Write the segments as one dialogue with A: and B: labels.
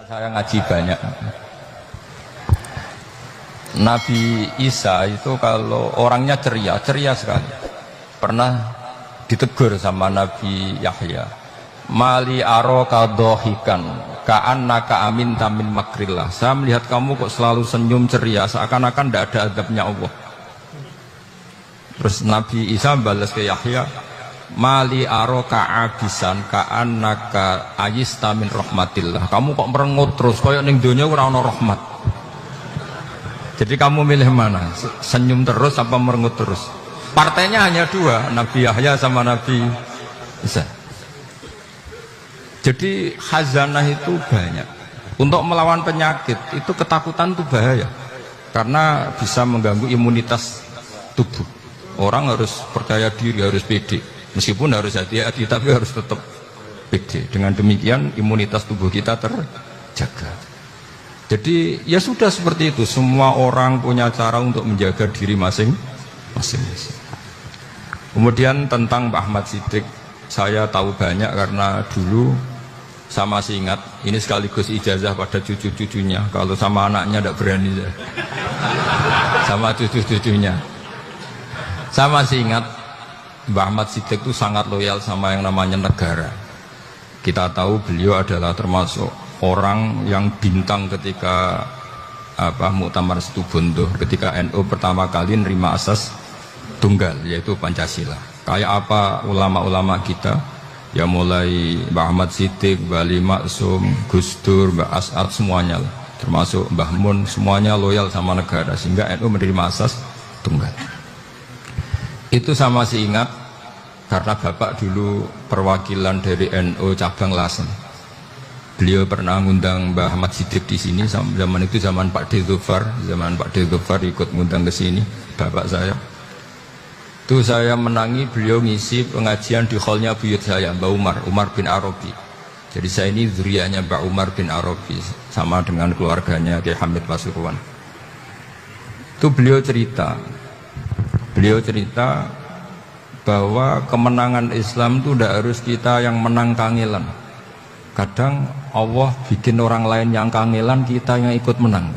A: Saya ngaji banyak. Nabi Isa itu kalau orangnya ceria sekali. Pernah ditegur sama Nabi Yahya. Mali aroka dohikan ka'annaka aminta min makrillah. Saya melihat kamu kok selalu senyum ceria, seakan-akan tidak ada adabnya Allah. Terus Nabi Isa balas ke Yahya, Mali aroka abisan ka'annaka ayista min rahmatillah. Kamu kok merengut terus, kayak ning dunia ora ana rahmat. Jadi kamu milih mana? Senyum terus apa merengut terus? Partainya hanya dua, Nabi Yahya sama Nabi Isa. Jadi khazanah itu banyak. Untuk melawan penyakit itu ketakutan itu bahaya, karena bisa mengganggu imunitas tubuh. Orang harus percaya diri, harus pede. Meskipun harus hati-hati, tapi harus tetap pede. Dengan demikian imunitas tubuh kita terjaga. Jadi ya sudah seperti itu. Semua orang punya cara untuk menjaga diri masing-masing. Kemudian tentang Mbah Ahmad Siddiq, saya tahu banyak karena dulu saya masih ingat. Ini sekaligus ijazah pada cucu-cucunya. Kalau sama anaknya tidak berani, sama cucu-cucunya. Saya masih ingat Mbah Ahmad Siddiq itu sangat loyal sama yang namanya negara. Kita tahu beliau adalah termasuk orang yang bintang ketika Muktamar Situbondo, ketika NU pertama kali nerima asas tunggal, yaitu Pancasila. Kayak apa ulama-ulama kita, ya mulai Mbah Ahmad Siddiq, Mbah Ali Maksum, Gus Dur, Mbah As'ad, semuanya lah, termasuk Mbah Mun, semuanya loyal sama negara, sehingga NU menerima asas tunggal. Itu saya masih ingat karena bapak dulu perwakilan dari NU cabang Lasem. Beliau pernah ngundang Mbah Ahmad Siddiq di sini. Zaman itu zaman Pak D. Dzufar, ikut ngundang ke sini bapak saya. Itu saya menangi beliau ngisi pengajian di hallnya buyut saya, Mbah Umar bin Arabi. Jadi saya ini zuriyahnya Mbah Umar bin Arabi, sama dengan keluarganya Kiai Hamid Pasuruan. Itu beliau cerita bahwa kemenangan Islam itu tidak harus kita yang menang kangelan. Kadang Allah bikin orang lain yang kangelan, kita yang ikut menang.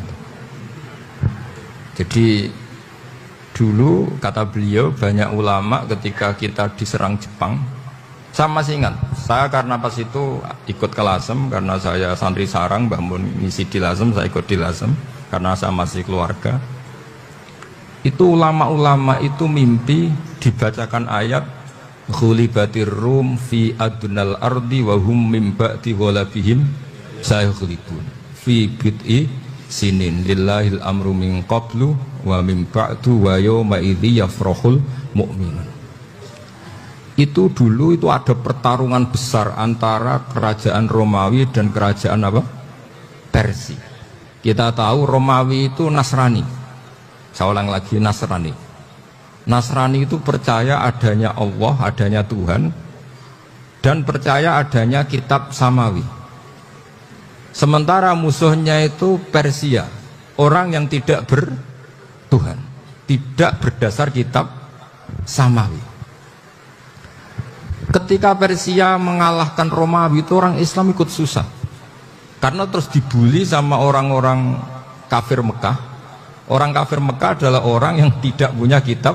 A: Jadi dulu kata beliau, banyak ulama ketika kita diserang Jepang, saya masih ingat, saya karena pas itu ikut ke Lasem, karena saya santri sarang, Mbah Mun ngisi di Lasem, saya ikut di Lasem karena saya masih keluarga. Itu ulama-ulama itu mimpi dibacakan ayat ghulibatir rum fi adnal ardi wa hum min ba'di ghalabihim sayaghlibun fi bid'i sinin lillahil amru min qablu wa min ba'du wa yawma idzi yafrahul mu'minun. Itu dulu itu ada pertarungan besar antara kerajaan Romawi dan kerajaan Persia. Kita tahu Romawi itu Nasrani. Saya ulang lagi, Nasrani itu percaya adanya Allah, adanya Tuhan, dan percaya adanya kitab samawi. Sementara musuhnya itu Persia, orang yang tidak bertuhan, tidak berdasar kitab samawi. Ketika Persia mengalahkan Romawi, itu orang Islam ikut susah, karena terus dibully sama orang-orang kafir Mekah. Orang kafir Mekah adalah orang yang tidak punya kitab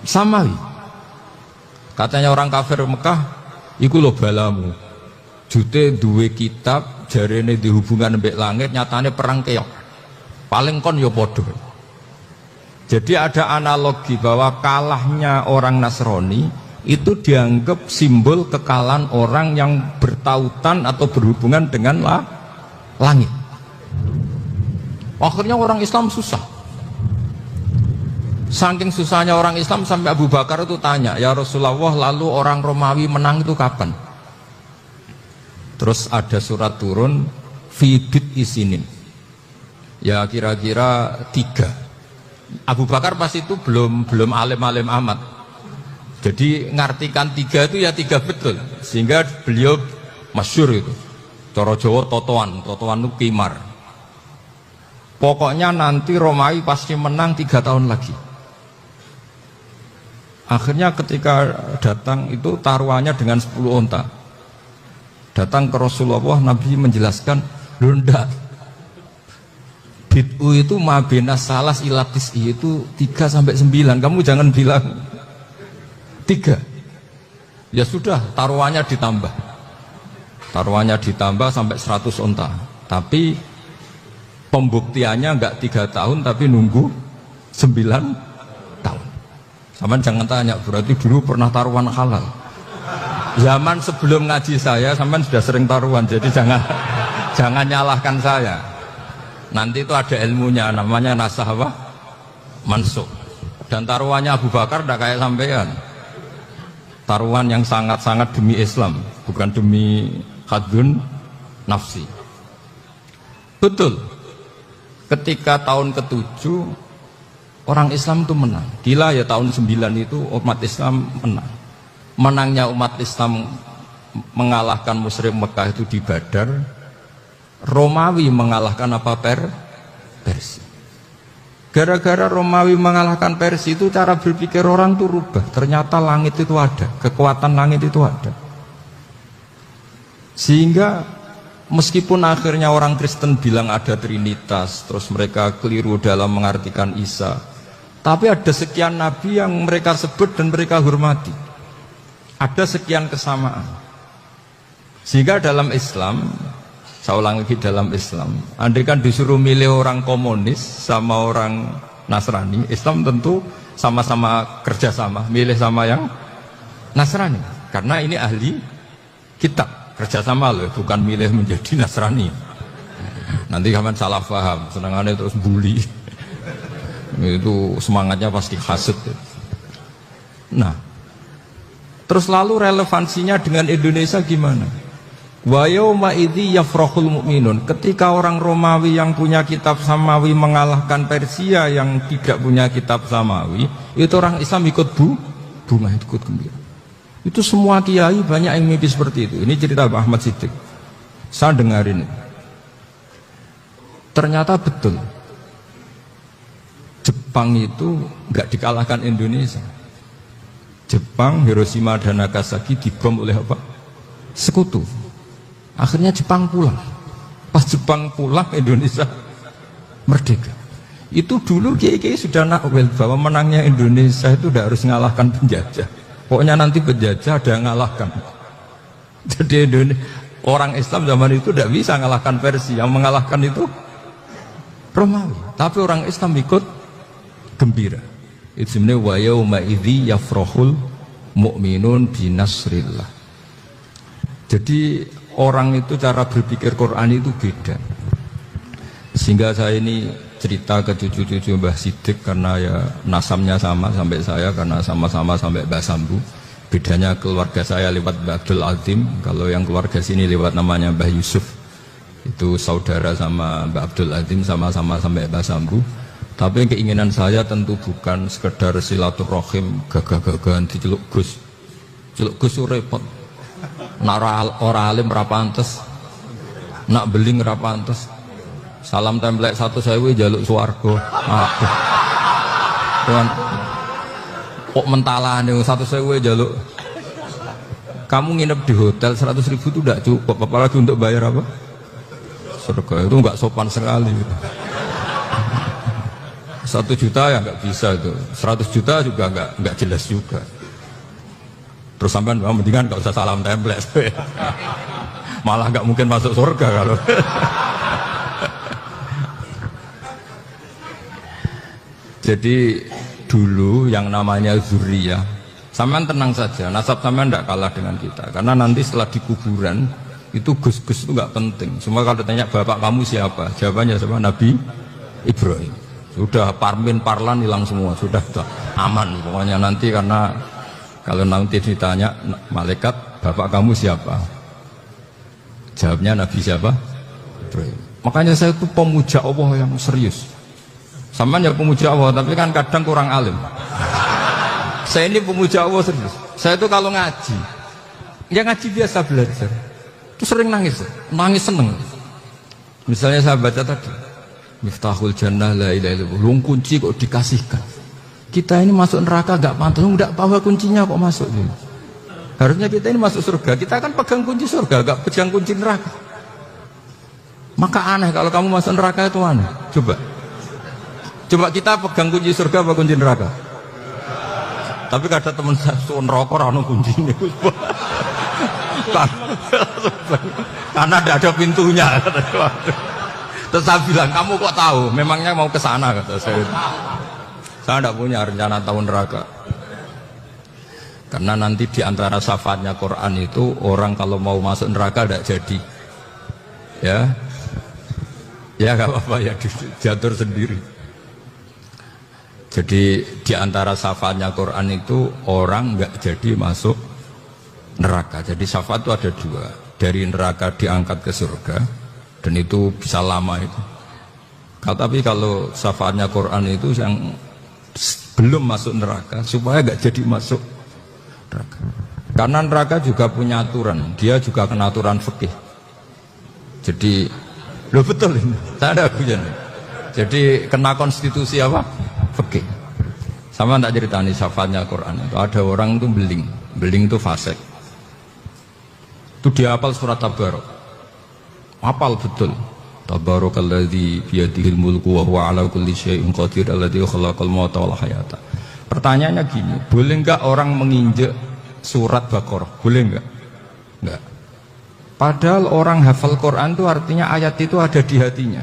A: samawi. Katanya orang kafir Mekah, iku lho balamu. Jute duwe kitab, jarene dihubungan mbek langit, nyatane perang keok. Paling kon yo podo. Jadi ada analogi bahwa kalahnya orang Nasrani itu dianggap simbol kekalahan orang yang bertautan atau berhubungan dengan langit. Akhirnya orang Islam susah. Saking susahnya orang Islam sampai Abu Bakar itu tanya, ya Rasulullah, lalu orang Romawi menang itu kapan? Terus ada surat turun, fi bid'i sinin. Ya kira-kira 3. Abu Bakar pas itu belum alim-alim amat. Jadi ngartikan 3 itu ya 3 betul. Sehingga beliau masyhur itu. Cara Jawa totoan itu kimar. Pokoknya nanti Romawi pasti menang 3 tahun lagi. Akhirnya ketika datang itu taruhannya dengan 10 onta. Datang ke Rasulullah, Nabi menjelaskan, Lho ndak. Bid'u itu mabena salas ilatis itu 3 sampai 9. Kamu jangan bilang 3. Ya sudah, taruhannya ditambah. Taruhannya ditambah sampai 100 onta. Tapi pembuktiannya enggak 3 tahun tapi nunggu 9 tahun. Sampean jangan tanya, berarti dulu pernah taruhan halal. Zaman sebelum ngaji saya, sampean sudah sering taruhan, jadi jangan nyalahkan saya. Nanti itu ada ilmunya, namanya nasah apa? Mansukh. Dan taruhannya Abu Bakar tidak kayak sampean. Taruhan yang sangat-sangat demi Islam, bukan demi hadun nafsi. Betul. Ketika tahun ke-7 orang Islam itu menang. Gila ya, tahun 9 itu umat Islam menang. Menangnya umat Islam mengalahkan musyrik Mekah itu di Badar. Romawi mengalahkan apa? Persia. Gara-gara Romawi mengalahkan Persia itu cara berpikir orang tuh rubah. Ternyata langit itu ada, kekuatan langit itu ada. Sehingga meskipun akhirnya orang Kristen bilang ada Trinitas, terus mereka keliru dalam mengartikan Isa, tapi ada sekian nabi yang mereka sebut dan mereka hormati. Ada sekian kesamaan. Sehingga dalam Islam, saya ulang lagi, dalam Islam, andai kan disuruh milih orang komunis sama orang Nasrani, Islam tentu sama-sama kerjasama, milih sama yang Nasrani, karena ini ahli kitab, kerjasama loh, bukan milih menjadi Nasrani. Nanti kamu salah paham, senangannya terus bully, itu semangatnya pasti hasut. Nah, terus lalu relevansinya dengan Indonesia gimana? Wa yauma idzi yafrahul mu'minun. Ketika orang Romawi yang punya kitab samawi mengalahkan Persia yang tidak punya kitab samawi, itu orang Islam ikut bunga, ikut gembira. Itu semua kiai banyak yang mimpi seperti itu. Ini cerita Pak Ahmad Siddiq. Saya dengarin. Ternyata betul. Jepang itu nggak dikalahkan Indonesia. Jepang, Hiroshima dan Nagasaki dibom oleh apa? Sekutu. Akhirnya Jepang pulang. Pas Jepang pulang, Indonesia merdeka. Itu dulu kiai-kiai sudah nakwil bahwa menangnya Indonesia itu tidak harus mengalahkan penjajah. Pokoknya nanti penjajah ada yang mengalahkan. Jadi orang Islam zaman itu tidak bisa mengalahkan Persia. Yang mengalahkan itu Romawi. Tapi orang Islam ikut gembira. Itu sebenarnya wa yauma idzi yafrahul mu'minun binasrillah. Jadi orang itu cara berpikir Quran itu beda. Sehingga saya ini cerita ke cucu-cucu Mbah Siddiq karena ya nasamnya sama sampai saya, karena sama-sama sampai Mbah Sambu. Bedanya keluarga saya lewat Mbah Abdul Azim, kalau yang keluarga sini lewat namanya Mbah Yusuf. Itu saudara sama Mbah Abdul Azim, sama-sama sampai Mbah Sambu. Tapi keinginan saya tentu bukan sekedar silaturahim gagah-gagahan diceluk Gus. Celuk Gus itu repot. Nak ora alim ra pantes, nak beling ra pantes. Salam templek 1.000 jaluk swarga. Aduh. Tuhan. Kok mentalane 1.000 jaluk. Kamu nginep di hotel 100.000 itu tidak cukup, apalagi untuk bayar apa? Surga. Itu enggak sopan sekali. 1 juta ya enggak bisa itu. 100 juta juga enggak jelas juga. Terus sampai mendingan gak usah salam template. Malah gak mungkin masuk surga kalau. Jadi dulu yang namanya zuriyah, sampean tenang saja, nasab sampean tidak kalah dengan kita. Karena nanti setelah di kuburan itu gus-gus itu gak penting. Cuma kalau tanya bapak kamu siapa, jawabannya siapa? Nabi Ibrahim. Sudah Parmin Parlan hilang semua, sudah aman pokoknya nanti. Karena kalau nanti ditanya malaikat, bapak kamu siapa? Jawabnya Nabi siapa? Ibrahim. Makanya saya itu pemuja Allah yang serius. Sama ya pemuja Allah, tapi kan kadang kurang alim. Saya ini pemuja Allah serius. Saya itu kalau ngaji, ya ngaji biasa belajar, itu sering nangis seneng. Misalnya saya baca tadi, Miftahul Jannah la ilaha illallah, lung kunci kok dikasihkan. Kita ini masuk neraka gak pantas, enggak bawa kuncinya kok masuk ini. Harusnya kita ini masuk surga, kita kan pegang kunci surga, gak pegang kunci neraka. Maka aneh kalau kamu masuk neraka itu aneh. Coba kita pegang kunci surga apa kunci neraka? Tapi kata teman saya, neraka ora ono kuncine. Karena tidak ada pintunya. Terus saya bilang, kamu kok tahu? Memangnya mau ke sana, kata saya. Saya tidak punya rencana tahu neraka. Karena nanti di antara syafaatnya Quran itu orang kalau mau masuk neraka tidak jadi. Ya nggak apa-apa ya, diatur sendiri. Jadi di antara syafaatnya Quran itu orang nggak jadi masuk neraka. Jadi syafaat itu ada dua, dari neraka diangkat ke surga, dan itu bisa lama itu. Tapi kalau syafaatnya Quran itu yang belum masuk neraka supaya nggak jadi masuk neraka. Karena neraka juga punya aturan, dia juga kena aturan fikih. Jadi, lo betul ini, saya ada hujan. Jadi kena konstitusi apa? Fikih. Sama tak ceritani syafaatnya Quran itu ada orang itu beling itu fasik. Itu dia hafal surat Tabarok, hafal betul. Tabarakalladzi biyadihil mulku wa huwa ala kulli syai'in qadir alladzi khalaqal mauta wal hayata. Pertanyaannya gini, boleh enggak orang menginjek surat Baqarah? Boleh enggak? Enggak. Padahal orang hafal Quran itu artinya ayat itu ada di hatinya.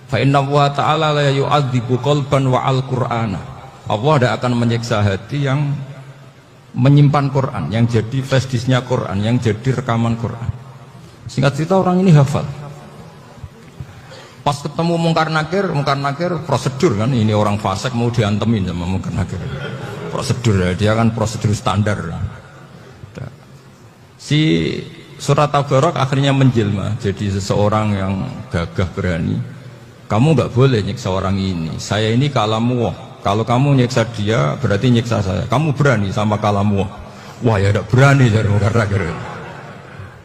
A: Fa inna wa ta'ala la yu'adzibu qalban wa al-Qur'ana. Allah tidak akan menyiksa hati yang menyimpan Quran, yang jadi flash disknya Quran, yang jadi rekaman Quran. Singkat cerita orang ini hafal. Pas ketemu Mungkar Nakir prosedur kan, ini orang fasik mau diantemin sama Mungkar Nakir. Prosedur ya, dia kan prosedur standar. Si surat Tabarok akhirnya menjelma jadi seseorang yang gagah berani. Kamu nggak boleh nyiksa orang ini. Saya ini kalamu. Kalau kamu nyiksa dia berarti nyiksa saya. Kamu berani sama kalamu. Wah ya tidak berani dari Mungkar Nakir.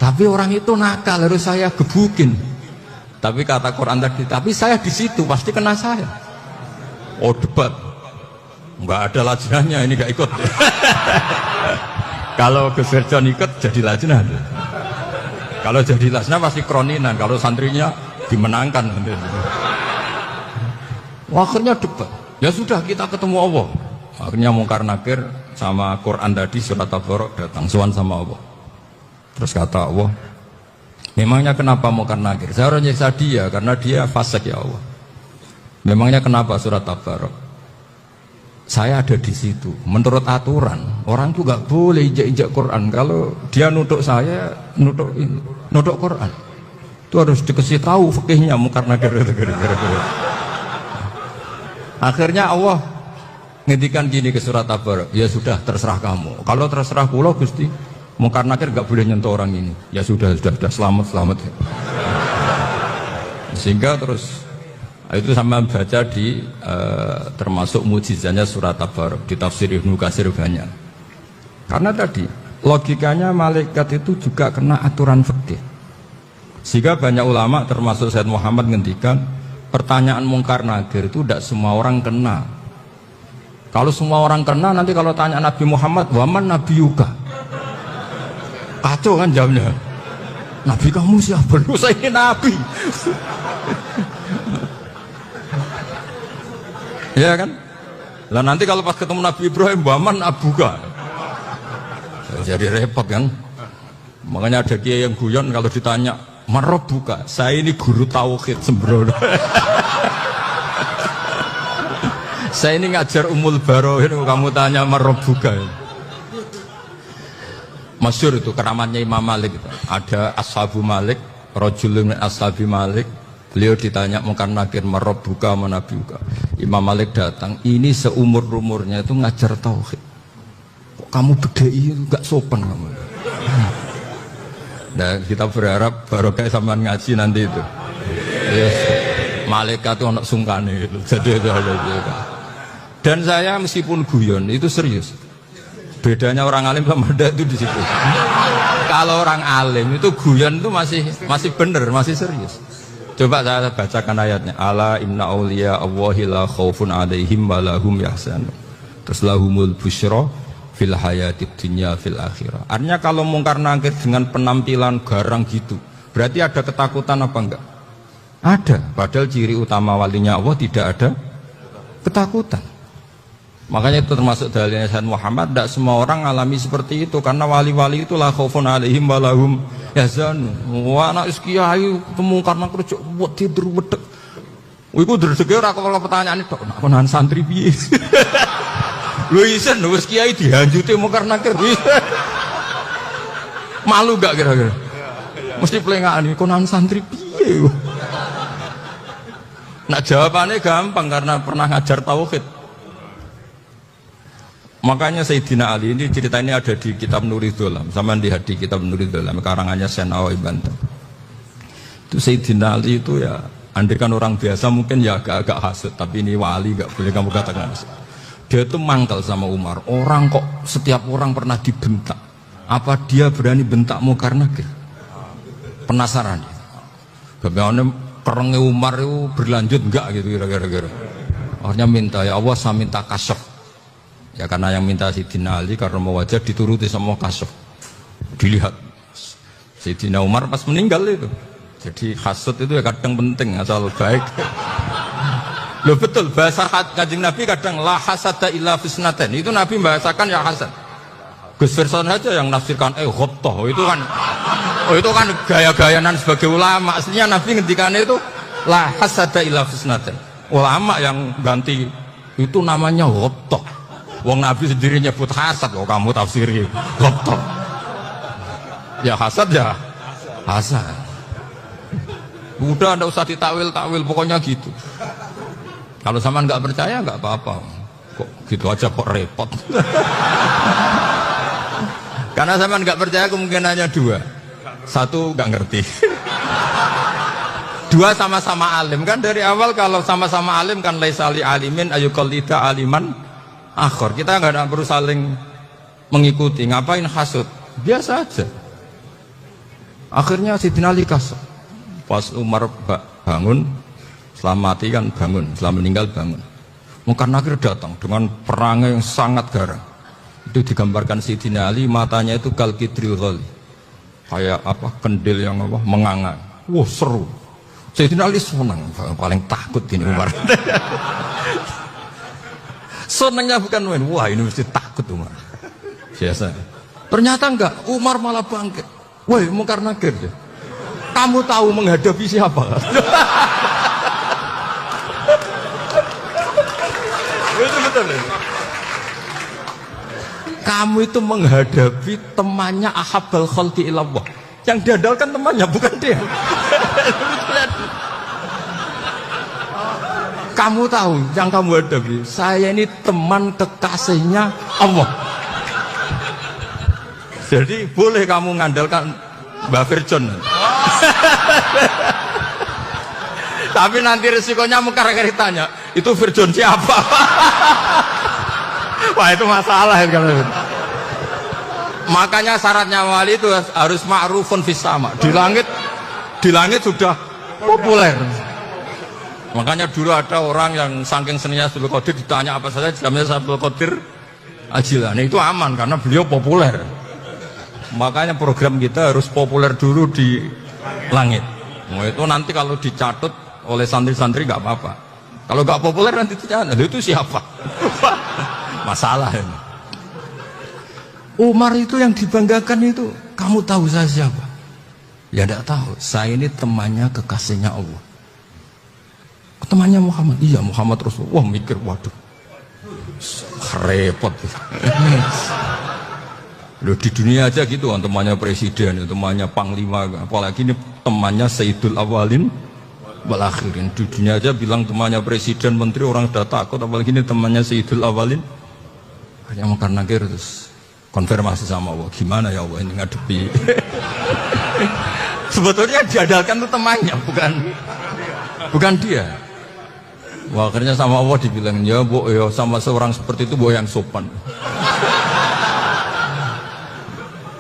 A: Tapi orang itu nakal, harus saya gebukin. Tapi kata Quran tadi, tapi saya di situ pasti kena saya. Oh debat, nggak ada lajnahnya, ini nggak ikut. Kalau Gus Verjon ikut jadi lajnah. Kalau jadi lajnah pasti kroninan. Kalau santrinya dimenangkan. Wah, akhirnya debat. Ya sudah kita ketemu Allah. Akhirnya Mungkar Nakir sama Quran tadi surat Tabarok datang sowan sama Allah. Terus kata Allah, memangnya kenapa Mungkar Nakir? Saya harus nyiksa dia karena dia fasik ya Allah. Memangnya kenapa surat Tabarok? Saya ada di situ. Menurut aturan orang itu nggak boleh injak-injak Quran. Kalau dia nutuk saya, nutuk Quran. Itu harus dikasih tahu fikihnya Mungkar Nakir. Akhirnya Allah ngendikan gini ke surat Tabarok, ya sudah terserah kamu. Kalau terserah kula Gusti, Mungkar Nakir nggak boleh nyentuh orang ini. Ya sudah selamat. Sehingga terus itu sama baca di termasuk mujizatnya surat Tabarok di tafsir Ibnu Katsir banyak. Karena tadi logikanya malaikat itu juga kena aturan fikih. Sehingga banyak ulama termasuk Said Muhammad ngendikan pertanyaan Mungkar Nakir itu tidak semua orang kena. Kalau semua orang kena nanti kalau tanya Nabi Muhammad, waman nabiyuka? Kacau kan jawabnya. Nabi kamu siapa? Lu saya ini nabi. Ya kan? Lah nanti kalau pas ketemu Nabi Ibrahim, waman abuka? Jadi repot kan? Makanya ada kiai yang guyon kalau ditanya, "Marabbuka?" Saya ini guru tauhid sembrono. Saya ini ngajar Ummul Barohin, kamu tanya Marabbuka. Masyhur itu keramatnya Imam Malik itu. Ada Ashabu Malik, rajulun min ashabi Malik. Beliau ditanya Mungkar Nakir, Marabbuka manabiuka. Imam Malik datang, ini seumur-umurnya itu ngajar tauhid. Kok kamu bedai enggak sopan kamu. Nah, kita berharap barokah sampean ngaji nanti itu. Yes. Malaikat itu anak sungkane itu. Jadi itu ada. Dan saya meskipun guyon itu serius. Bedanya orang alim sama ndak itu di situ. Kalau orang alim itu guyon itu masih benar, masih serius. Coba saya bacakan ayatnya. Ala inna auliya Allahi la khaufun alaihim wa lahum yahzanun. Terus lahumul busyra fil hayatid dunya fil akhirah. Artinya kalau Mungkar Nakir dengan penampilan garang gitu, berarti ada ketakutan apa enggak? Ada, padahal ciri utama walinya Allah tidak ada ketakutan. Makanya itu termasuk dalilnya Sayyid Muhammad, tidak semua orang alami seperti itu, karena wali-wali itu la khaufun alaihim wa lahum yahzanun. Wah, anak kiai temu karena kerja buat tidur wedek. Iku dredege ora kok pertanyaan itu, nak konan santri piye? Lho isen wis kiai dihanjuti mungkar nakir. Malu gak kira-kira? Mesti pelengahan iki konan santri piye? Nah jawabannya gampang karena pernah ngajar tauhid. Makanya Sayyidina Ali ini ceritanya ada di kitab Nurul Dholam, sama lihat di kitab Nurul Dholam karangannya Syekh Nawawi Banten. Itu Sayyidina Ali itu ya, andai kan orang biasa mungkin ya agak hasut, tapi ini wali gak boleh kamu katakan hasut. Dia itu mangkal sama Umar. Orang kok setiap orang pernah dibentak, apa dia berani bentakmu karena penasaran? Bagaimana kerengnya Umar itu berlanjut enggak gitu kira-kira. Akhirnya minta, ya Allah saya minta kasyaf. Ya karena yang minta Sayyidina Ali karena mau wajah dituruti sama kasyaf. Dilihat Sayyidina Umar pas meninggal itu. Jadi hasud itu ya kadang penting asal baik. Loh betul, bahasa Kanjeng Nabi kadang la hasada illa fisnaten. Itu Nabi membahasakan ya hasad. Gus Firson aja yang nafsirkan ghobtoh itu kan. Oh itu kan gaya-gayanan sebagai ulama. Aslinya Nabi ngendikannya itu la hasada illa fisnaten. Ulama yang ganti itu namanya ghobtoh. Wong Nabi sendiri nyebut hasad, kok kamu tafsiri ghobtoh. Ya hasad ya hasad. Udah anda usah ditakwil-takwil, pokoknya gitu. Kalau sama nggak percaya nggak apa-apa. Kok gitu aja kok repot. Karena sama nggak percaya kemungkinannya dua. Satu nggak ngerti. Dua sama-sama alim kan dari awal kalau sama-sama alim kan laisali alimin ayuqallida aliman akhor. Kita nggak perlu saling mengikuti. Ngapain hasud? Biasa aja. Akhirnya Sayyidina Ali kasar. Pas Umar bangun, setelah mati kan bangun, setelah meninggal bangun. Munkar Nakir datang dengan perangai yang sangat garang. Itu digambarkan Sayyidina Ali, matanya itu kalkidril ghali, kayak apa kendil yang apa menganga. Wah seru. Sayyidina Ali senang, paling takut ini Umar. Senangnya bukan main, wah ini mesti takut Umar. Biasa. Ternyata enggak, Umar malah bangkit. Woi Munkar Nakir, kamu tahu menghadapi siapa? Itu betul. Kamu itu menghadapi temannya ahabbal khalqi ilallah. Yang diandalkan temannya bukan dia. Kamu tahu yang kamu hadapi, saya ini teman kekasihnya Allah. Jadi boleh kamu mengandalkan Mbak Firjon. Tapi nanti resikonya Munkar Nakir tanya, itu Firjon siapa? Wah itu masalah kan. Makanya syaratnya wali itu harus ma'rufun fis sama. Di langit sudah populer. Makanya dulu ada orang yang saking seninya Abdul Qadir ditanya apa saja jamnya Abdul Qadir Ajilani itu aman karena beliau populer. Makanya program kita harus populer dulu di langit. Nah, itu nanti kalau dicatut oleh santri-santri nggak apa-apa. Kalau nggak populer nanti dicatut, itu siapa? Masalah ini. Umar itu yang dibanggakan itu, kamu tahu saya siapa? Ya tidak tahu. Saya ini temannya kekasihnya Allah. Temannya Muhammad. Iya Muhammad Rasulullah. Wah mikir, waduh, repot. Loh, di dunia aja gitu, temannya presiden, temannya panglima, apalagi ini temannya Sayyidul Awalin wal Akhirin. Di dunia aja bilang temannya presiden, menteri, orang sudah takut, apalagi ini temannya Sayyidul Awalin. Hanya Munkar Nakir terus konfirmasi sama Allah, gimana ya Allah ini ngadepi. Sebetulnya diandalkan itu temannya, bukan dia. Wah, akhirnya sama Allah dibilang, ya bu, ya sama seorang seperti itu bu yang sopan.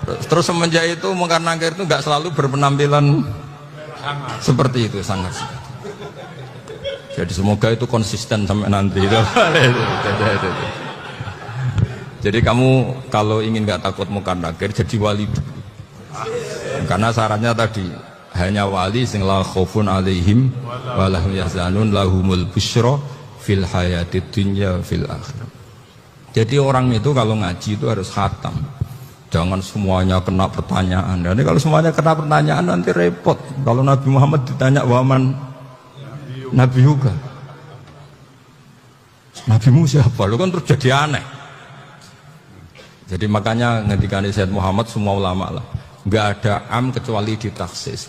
A: Terus semenjak itu Munkar Nakir itu nggak selalu berpenampilan seperti itu, sangat. Jadi semoga itu konsisten sampai nanti. Jadi kamu kalau ingin nggak takut Munkar Nakir jadi wali. Karena syaratnya tadi hanya wali sing la khaufun alaihim wa lahum yahzanun lahumul busyra fil hayatid dunya fil akhirah. Jadi orang itu kalau ngaji itu harus khatam. Jangan semuanya kena pertanyaan. Nanti kalau semuanya kena pertanyaan nanti repot. Kalau Nabi Muhammad ditanya waman Nabi juga. Nabimu siapa? Lu kan terus jadi aneh. Jadi makanya ngendikane Sayyid Muhammad semua ulama lah, nggak ada am kecuali ditaksis,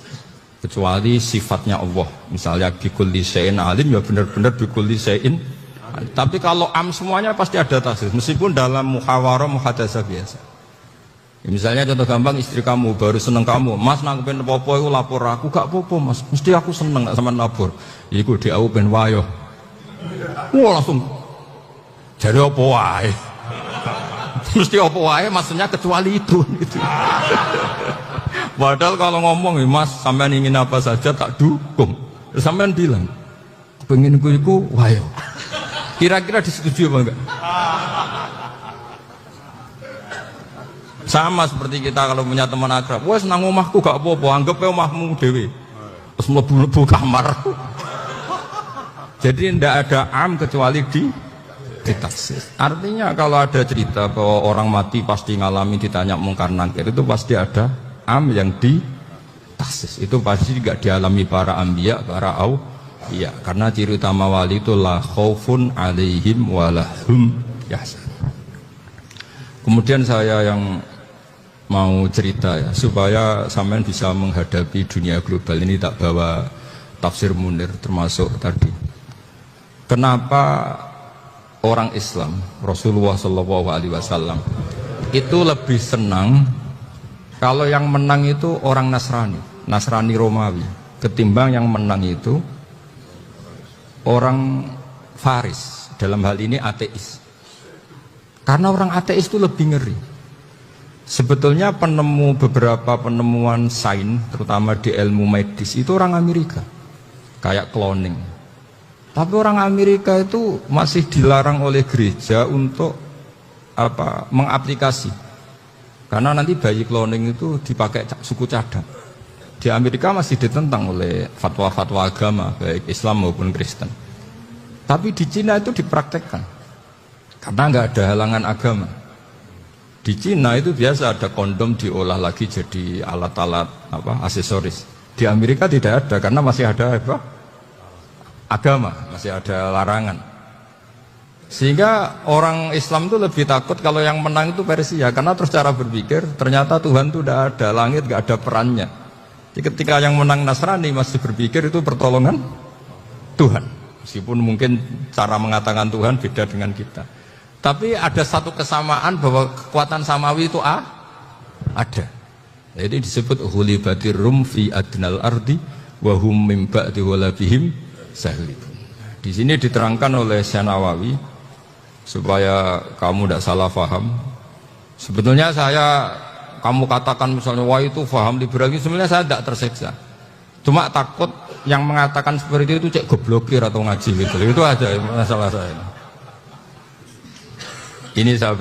A: kecuali sifatnya Allah. Misalnya bikulli syai'in alim, ya benar-benar bikulli syai'in. Tapi kalau am semuanya pasti ada taksis, meskipun dalam muhawarah muhadasah biasa. Ya, misalnya contoh gampang, istri kamu baru seneng kamu, mas nangkepin apa-apa itu lapor aku, gak apa-apa mas, mesti aku seneng sama lapor. Iku di aku ben wayo. Wah langsung jadi apa wae. Mesti apa wae maksudnya kecuali itu gitu. Padahal kalau ngomong mas sampean ingin apa saja tak dukung. Sampean bilang pengen iku wayo. Kira-kira disetujui apa enggak? Sama seperti kita kalau punya teman akrab, wes nang omahku gak apa-apa, anggap omahmu dhewe. Terus mlebu kamar. Jadi tidak ada am kecuali ditaksis. Artinya kalau ada cerita bahwa orang mati pasti ngalami ditanya mungkar nangkir, itu pasti ada am yang ditaksis. Itu pasti tidak dialami para anbiya, para auliya. Karena ciri utama wali itu la khaufun alaihim walahum yahzanun. Kemudian saya yang mau cerita ya, supaya sampean bisa menghadapi dunia global ini, tak bawa tafsir Munir termasuk tadi. Kenapa orang Islam, Rasulullah SAW itu lebih senang kalau yang menang itu orang Nasrani Romawi, ketimbang yang menang itu orang Faris, dalam hal ini ateis. Karena orang ateis itu lebih ngeri. Sebetulnya beberapa penemuan sains, terutama di ilmu medis, itu orang Amerika, kayak cloning. Tapi orang Amerika itu masih dilarang oleh gereja untuk mengaplikasi. Karena nanti bayi cloning itu dipakai suku cadang. Di Amerika masih ditentang oleh fatwa-fatwa agama, baik Islam maupun Kristen. Tapi di Cina itu dipraktekkan. Karena nggak ada halangan agama. Di Cina itu biasa ada kondom diolah lagi jadi alat-alat aksesoris. Di Amerika tidak ada karena masih ada agama, masih ada larangan. Sehingga orang Islam itu lebih takut kalau yang menang itu Persia, karena terus cara berpikir ternyata Tuhan itu tidak ada, langit tidak ada perannya. Jadi ketika yang menang Nasrani masih berpikir itu pertolongan Tuhan, meskipun mungkin cara mengatakan Tuhan beda dengan kita. Tapi ada satu kesamaan bahwa kekuatan samawi itu ada. Jadi disebut ghulibatir rum fi adnal ardi wa hum min ba'di ghalabihim sahlibun. Di sini diterangkan oleh Syekh Nawawi supaya kamu tidak salah paham. Sebetulnya kamu katakan misalnya wah itu paham liberalisme, sebenarnya saya tidak tersiksa. Cuma takut yang mengatakan seperti itu cek goblokir atau ngaji gitu. Itu aja masalah saya. Ini saya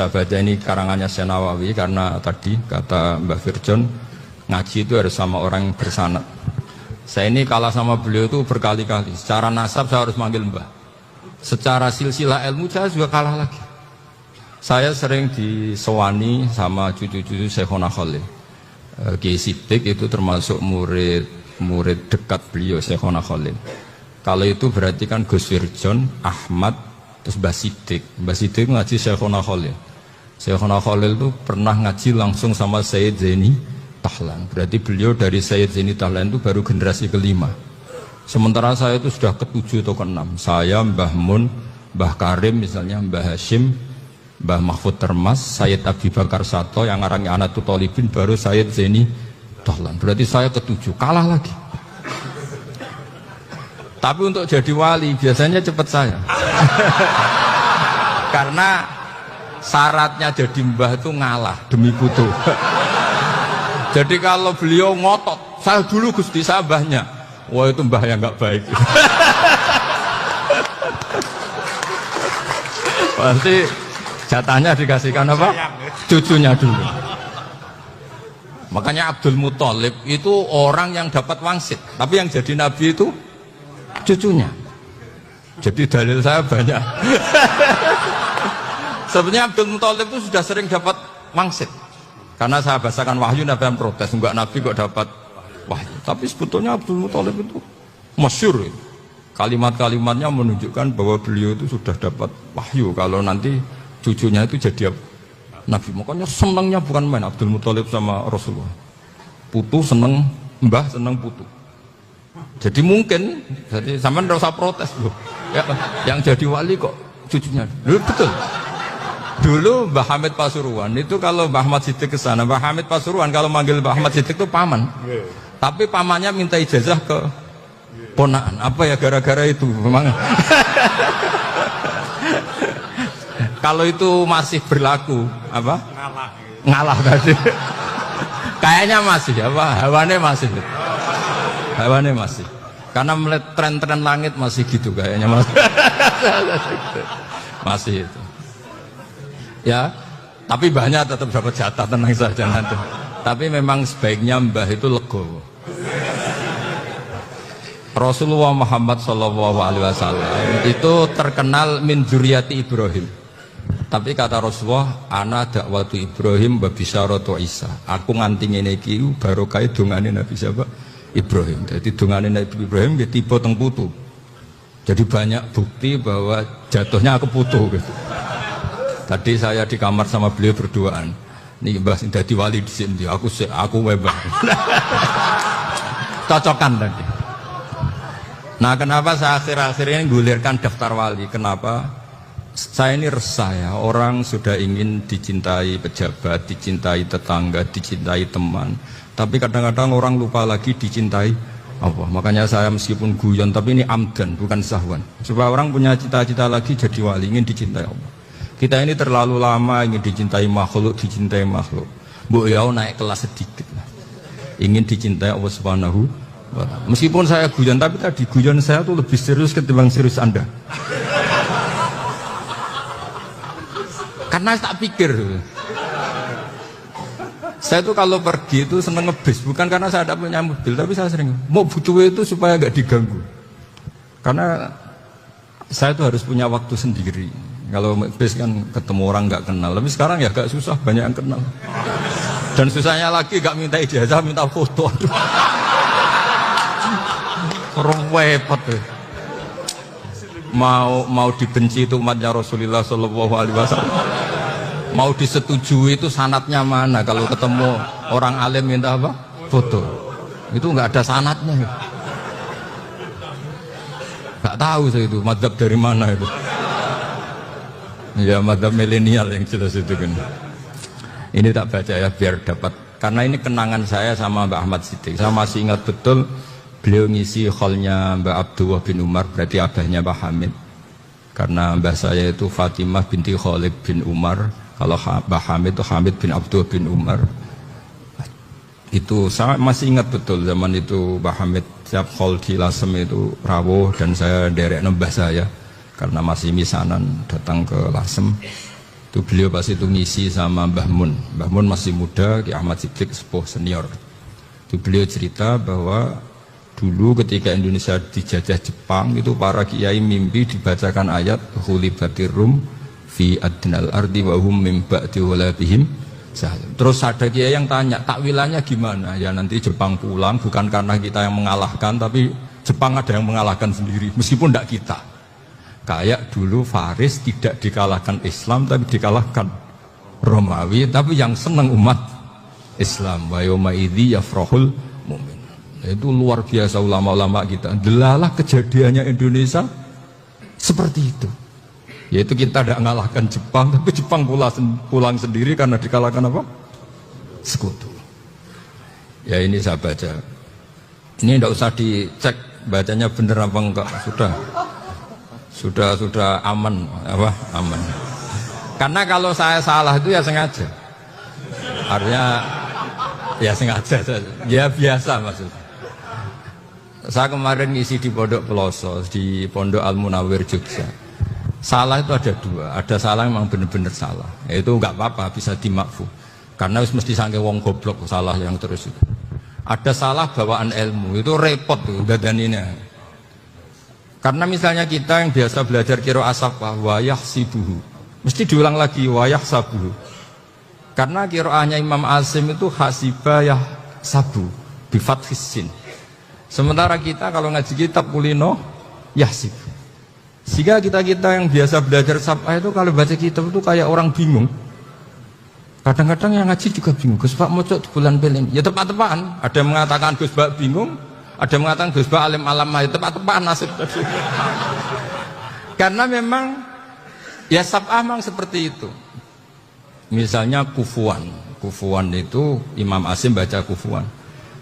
A: baca ini karangannya Syekh Nawawi karena tadi kata Mbak Firjon ngaji itu harus sama orang bersanad. Saya ini kalah sama beliau itu berkali-kali. Secara nasab saya harus manggil Mbah. Secara silsilah ilmu saya juga kalah lagi. Saya sering disewani sama cucu-cucu Syekhona Khalil. Kiai Siddiq itu termasuk murid dekat beliau Syekhona Khalil. Kalau itu berarti kan Gus Firjon, Ahmad, terus Mbah Siddiq. Mbah Siddiq ngaji Syekhona Khalil. Syekhona Khalil itu pernah ngaji langsung sama Sayyid Zaini Tahlan. Berarti beliau dari Sayyid Zaini Tahlan itu baru generasi kelima. Sementara saya itu sudah ke-7 atau ke-6. Saya, Mbah Mun, Mbah Karim misalnya, Mbah Hashim, Mbah Mahfud Termas, Sayyid Abi Bakar Sato, yang ngarangnya Anatul Talibin, baru Sayyid Zaini Tahlan. Berarti saya ke-7, kalah lagi. Tapi untuk jadi wali biasanya cepat saya. Karena syaratnya jadi mbah itu ngalah demi putu. Jadi kalau beliau ngotot, saya dulu Gusti sabahnya, wah itu mbah yang nggak baik. Pasti jatahnya dikasihkan apa? Cucunya dulu. Makanya Abdul Muthalib itu orang yang dapat wangsit, tapi yang jadi nabi itu cucunya. Jadi dalil saya banyak. Sebenarnya Abdul Muthalib itu sudah sering dapat wangsit. Karena saya bahasakan wahyu, Nabi yang protes, enggak nabi kok dapat wahyu. Tapi sebetulnya Abdul Muthalib itu masyhur. Kalimat-kalimatnya menunjukkan bahwa beliau itu sudah dapat wahyu kalau nanti cucunya itu jadi nabi. Makanya senangnya bukan main Abdul Muthalib sama Rasulullah. Putu seneng mbah, seneng putu. Jadi mungkin, jadi sampean enggak usah protes loh. Ya, yang jadi wali kok cucunya. Loh, betul. Dulu Mbah Hamid Pasuruan itu kalau Mbah Ahmad Siddiq ke sana, Mbah Hamid Pasuruan kalau manggil Mbah Ahmad Siddiq itu paman. Tapi pamannya minta ijazah ke ponaan. Apa ya gara-gara itu memang. Kalau itu masih berlaku, apa? Ngalah tadi. Kayaknya masih, apa? Hawane masih. Karena melihat tren-tren langit masih gitu kayaknya masih. Masih itu. Ya, tapi banyak tetap dapat jatah, tenang saja nanti. Tapi memang sebaiknya mbah itu legowo. Rasulullah Muhammad SAW itu terkenal min dzurriyyati Ibrahim. Tapi kata Rasulullah, ana dakwatu Ibrahim wa bisyaratu Isa. Aku nganti ngene iki barokah dongane Nabi siapa? Ibrahim. Jadi dongane Nabi Ibrahim nggih tiba teng putu. Jadi banyak bukti bahwa jatuhnya aku putu gitu. Tadi saya di kamar sama beliau berduaan. Nih Mbah sing dadi wali di sini, aku Mbah. Cocokan tadi. Nah, kenapa saya akhir-akhir ini gulirkan daftar wali? Kenapa? Saya ini resah ya, orang sudah ingin dicintai pejabat, dicintai tetangga, dicintai teman. Tapi kadang-kadang orang lupa lagi dicintai Allah. Makanya saya meskipun guyon, tapi ini amdan, bukan sahwan. Supaya orang punya cita-cita lagi jadi wali, ingin dicintai Allah. Kita ini terlalu lama ingin dicintai makhluk. Mbok ya naik kelas sedikit lah. Ingin dicintai Allah Subhanahu wa ta'ala. Meskipun saya guyon, tapi tadi guyon saya tuh lebih serius ketimbang serius Anda. Karena tak pikir. Saya tuh kalau pergi itu seneng ngebis, bukan karena saya tidak punya mobil, tapi saya sering mau butuh itu supaya gak diganggu. Karena saya tuh harus punya waktu sendiri. Kalau bis kan ketemu orang nggak kenal, tapi sekarang ya agak susah, banyak yang kenal. Dan susahnya lagi nggak minta ijazah, minta foto. Repot. Mau dibenci itu umatnya Rasulullah Shallallahu Alaihi Wasallam. Mau disetujui itu sanatnya mana? Kalau ketemu orang alim minta apa? Foto. Itu nggak ada sanatnya. Nggak tahu saya itu madzhab dari mana itu. Ya madzhab milenial yang jelas itu kan. Ini tak baca ya biar dapat, karena ini kenangan saya sama Mbak Ahmad Siddiq. Saya masih ingat betul beliau ngisi kholnya Mbak Abdullah bin Umar, berarti abahnya Mbak Hamid. Karena mbah saya itu Fatimah binti Khalid bin Umar. Kalau Mbak Hamid itu Hamid bin Abdullah bin Umar. Itu saya masih ingat betul zaman itu Mbak Hamid siap khol di Lasem itu rawuh dan saya derek mbah saya. Karena masih misanan datang ke Lasem, itu beliau pas itu ngisi sama Mbah Mun. Mbah Mun masih muda, Ki Ahmad Siddiq sepuh senior. Itu beliau cerita bahwa dulu ketika Indonesia dijajah Jepang itu para kiai mimpi dibacakan ayat Khulibatir Rum fi adnal ardi wa hum min ba'di ghalabihim. Terus ada kiai yang tanya, takwilannya gimana? Ya nanti Jepang pulang bukan karena kita yang mengalahkan, tapi Jepang ada yang mengalahkan sendiri, meskipun tidak kita. Kayak dulu Faris tidak dikalahkan Islam tapi dikalahkan Romawi, tapi yang senang umat Islam. Wa yauma idzi yafrahul mu'min. Itu luar biasa ulama-ulama kita. Delalah kejadiannya Indonesia seperti itu. Yaitu kita tidak mengalahkan Jepang, tapi Jepang pulang sendiri karena dikalahkan apa? Sekutu. Ya ini saya baca. Ini tidak usah dicek bacanya benar apa enggak, sudah aman apa aman. Karena kalau saya salah itu ya sengaja, artinya ya sengaja, ya biasa maksudnya. Saya kemarin ngisi di Pondok Peloso, di Pondok Al Munawir Jogja. Salah itu ada dua, ada salah yang memang benar-benar salah, itu nggak apa-apa bisa dimakfu. Karena mesti sangke wong goblok salah yang terus itu. Ada salah bawaan ilmu itu repot tuh dadaninya. Karena misalnya kita yang biasa belajar qiraah safah wa yahsibuhu, mesti diulang lagi wa yahsabuhu. Karena qiraahnya Imam Asim itu hasiba yahsabu bi fathis sin. Sementara kita kalau ngaji kitab kulino yahsib. Sehingga kita yang biasa belajar safah itu kalau baca kitab itu kayak orang bingung. Kadang-kadang yang ngaji juga bingung. Gus Pak mocok di bulan pelin. Ya tepat-tepatan. Ada yang mengatakan Gus Pak bingung, ada yang mengatakan Gus Pak alim alam. Ya tepat-tepatan nasib tadi. Karena memang ya saf'ah memang seperti itu. Misalnya kufuan. Kufuan itu Imam Asim baca kufuan.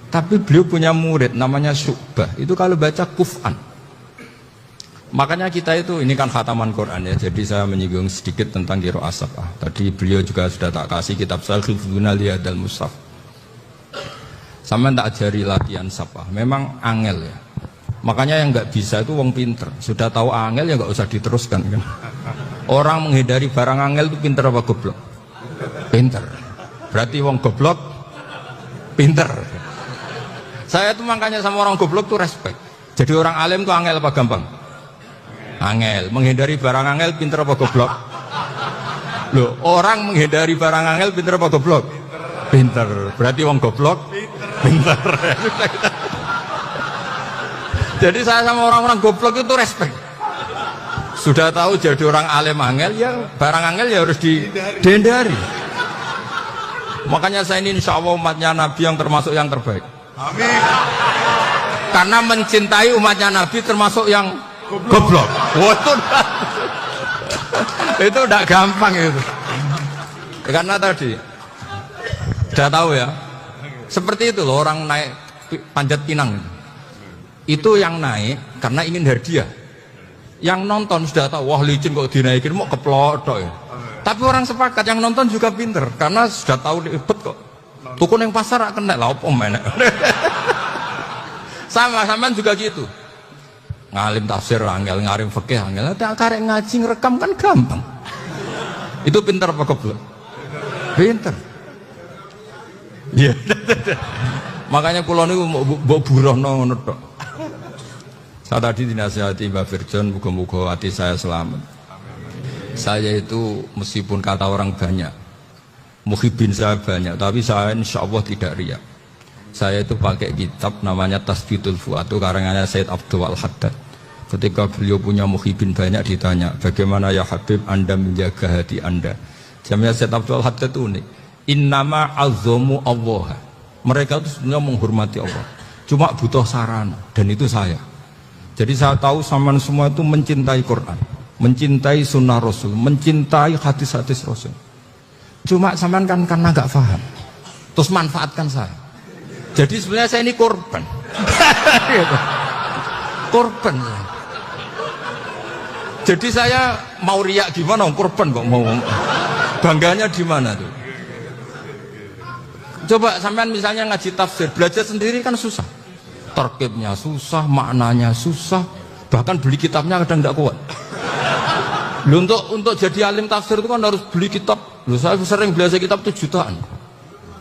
A: Tapi beliau punya murid namanya Syu'bah. Itu kalau baca kuf'an. Makanya kita itu, ini kan khataman Quran ya, jadi saya menyinggung sedikit tentang qiraah saf'ah. Tadi beliau juga sudah tak kasih kitab Sarhifuna Liyadal Mushaf. Sama tak ajari latihan saf'ah, memang angel ya. Makanya yang nggak bisa itu wong pinter. Sudah tahu angel ya nggak usah diteruskan kan. Orang menghindari barang angel itu pinter apa goblok? Pinter. Berarti wong goblok pinter. Saya tuh makanya sama orang goblok tuh respect. Jadi orang alim tuh angel apa gampang? Angel, menghindari barang angel pinter apa goblok? Loh, orang menghindari barang angel pinter apa goblok? Pinter. Berarti wong goblok pinter. Jadi saya sama orang-orang goblok itu respect. Sudah tahu jadi orang alim angel ya barang angel ya harus dihindari. Makanya saya ini insya Allah umatnya Nabi yang termasuk yang terbaik. Amin. Karena mencintai umatnya Nabi termasuk yang goblok. Itu udah gampang itu. Karena tadi udah tahu ya. Seperti itu loh orang naik panjat pinang. Itu yang naik karena ingin hadiah. Yang nonton sudah tahu wah licin kok dinaikin mau keplodok ya. Tapi orang sepakat yang nonton juga pinter karena sudah tahu ribet kok. Tukun yang pasar kena lah apa mana. Sama juga gitu. Ngalim tafsir angel, ngalim fikih angel, tak karek ngaji ngerekam kan gampang. Itu pinter apa goblok? Pinter. Iya. Makanya kula niku mbok burohno ngono tok. Saya tadi dinasihati Mbak Firjon, muga-muga hati saya selamat. Saya itu meskipun kata orang banyak, muhibin saya banyak, tapi saya insya Allah tidak riya. Saya itu pakai kitab namanya Tasbidul Fuad, itu karangannya Said Abdul Al-Haddad. Ketika beliau punya muhibin banyak ditanya, bagaimana ya Habib Anda menjaga hati Anda? Jamnya Said Abdul Al-Haddad itu unik. Innama azzamu Allah. Mereka itu sebenarnya menghormati Allah. Cuma butuh sarana, dan itu saya. Jadi saya tahu saman semua itu mencintai Quran, mencintai sunnah Rasul, mencintai hadis-hadis Rasul. Cuma saman kan karena nggak paham, terus manfaatkan saya. Jadi sebenarnya saya ini korban. Korban. Jadi saya mau riak gimana? Korban kok mau. Bangganya di mana tuh? Coba sampean misalnya ngaji tafsir, belajar sendiri kan susah. Terkibnya susah, maknanya susah. Bahkan beli kitabnya kadang tidak kuat. Loh, untuk jadi alim tafsir itu kan harus beli kitab. Loh, saya sering belajar kitab itu jutaan.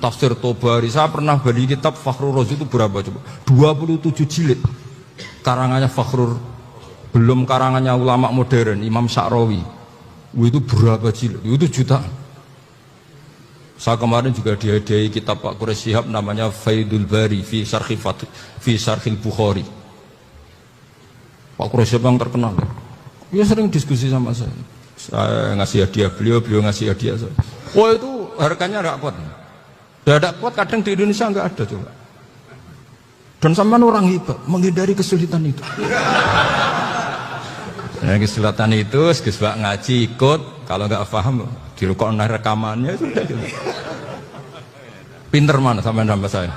A: Tafsir Tobari, saya pernah beli kitab Fakhrur Razi itu berapa coba? 27 jilid. Karangannya Fakhrur, belum karangannya ulama modern, Imam Sya'rawi. Itu berapa jilid? Itu jutaan. Saya kemarin juga dihadiahi kitab Pak Quraish Shihab namanya Faidul Bari fi Syarhil Bukhari. Pak Quraish Shihab yang terkenal. Dia sering diskusi sama saya. Saya ngasih hadiah beliau ngasih hadiah saya. Wah itu harganya nggak kuat. Dadak kuat kadang di Indonesia nggak ada coba. Dan sampean orang hebat menghindari kesulitan itu. Nah, kesulitan itu sebab ngaji ikut, kalau nggak paham dirukon rekamannya sudah gitu. Pinter mana sampean sama saya?